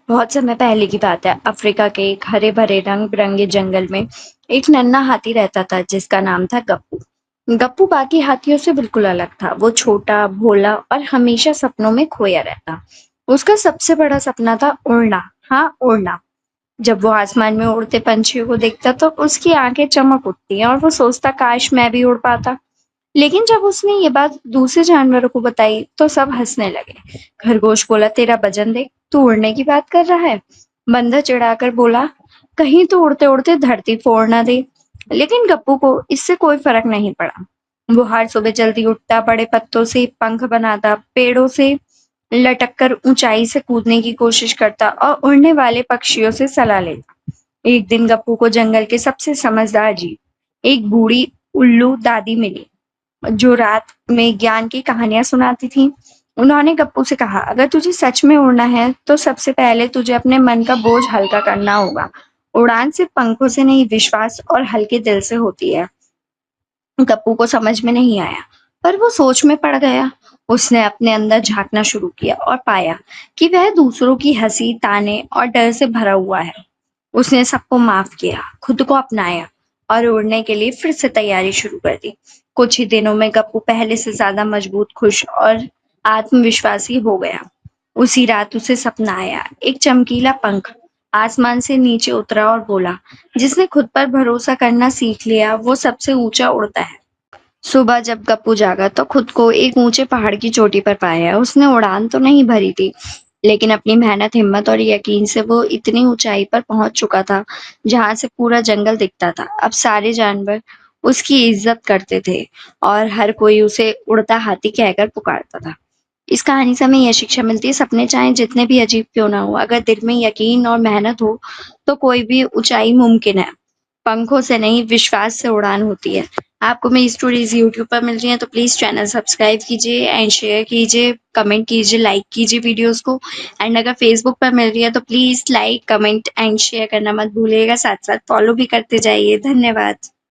बहुत समय पहले की बात है। अफ्रीका के एक हरे भरे रंग बिरंगे जंगल में एक नन्हा हाथी रहता था जिसका नाम था गप्पू। गप्पू बाकी हाथियों से बिल्कुल अलग था। वो छोटा, भोला और हमेशा सपनों में खोया रहता। उसका सबसे बड़ा सपना था उड़ना। हाँ, उड़ना। जब वो आसमान में उड़ते पंछियों को देखता तो उसकी आंखें चमक उठती और वो सोचता काश मैं भी उड़ पाता। लेकिन जब उसने ये बात दूसरे जानवरों को बताई तो सब हंसने लगे। खरगोश बोला, तेरा वजन देख, तू उड़ने की बात कर रहा है। बंदर चिढ़ाकर बोला, कहीं तो उड़ते उड़ते धरती फोड़ ना दे। लेकिन गप्पू को इससे कोई फर्क नहीं पड़ा। वो हर सुबह जल्दी उठता, बड़े पत्तों से पंख बनाता, पेड़ों से लटक कर ऊंचाई से कूदने की कोशिश करता और उड़ने वाले पक्षियों से सलाह लेता। एक दिन गप्पू को जंगल के सबसे समझदार जीव, एक बूढ़ी उल्लू दादी मिली जो रात में ज्ञान की कहानियां सुनाती थी। उन्होंने गप्पू से कहा, अगर तुझे सच में उड़ना है तो सबसे पहले तुझे अपने मन का बोझ हल्का करना होगा। उड़ान सिर्फ पंखों से नहीं, विश्वास और हल्के दिल से होती है। गप्पू को समझ में नहीं आया, पर वो सोच में पड़ गया। उसने अपने अंदर झांकना शुरू किया और पाया कि वह दूसरों की हंसी, ताने और डर से भरा हुआ है। उसने सबको माफ किया, खुद को अपनाया और उड़ने के लिए फिर से तैयारी शुरू कर दी। कुछ ही दिनों में गप्पू पहले से ज्यादा मजबूत, खुश और आत्मविश्वासी हो गया। उसी रात उसे सपना आया, एक चमकीला पंख आसमान से नीचे उतरा और बोला, जिसने खुद पर भरोसा करना सीख लिया वो सबसे ऊंचा उड़ता है। सुबह जब गप्पू जागा तो खुद को एक ऊंचे पहाड़ की चोटी पर पाया। उसने उड़ान तो नहीं भरी थी, लेकिन अपनी मेहनत, हिम्मत और यकीन से वो इतनी ऊंचाई पर पहुंच चुका था जहां से पूरा जंगल दिखता था। अब सारे जानवर उसकी इज्जत करते थे और हर कोई उसे उड़ता हाथी कहकर पुकारता था। इस कहानी से हमें यह शिक्षा मिलती है, सपने चाहे जितने भी अजीब क्यों ना हो, अगर दिल में यकीन और मेहनत हो तो कोई भी ऊंचाई मुमकिन है। पंखों से नहीं, विश्वास से उड़ान होती है। आपको मेरी स्टोरीज यूट्यूब पर मिल रही हैं तो प्लीज चैनल सब्सक्राइब कीजिए एंड शेयर कीजिए, कमेंट कीजिए, लाइक कीजिए वीडियोस को। एंड अगर फेसबुक पर मिल रही है तो please like, comment and share करना मत भूलिएगा। साथ साथ फॉलो भी करते जाइए। धन्यवाद।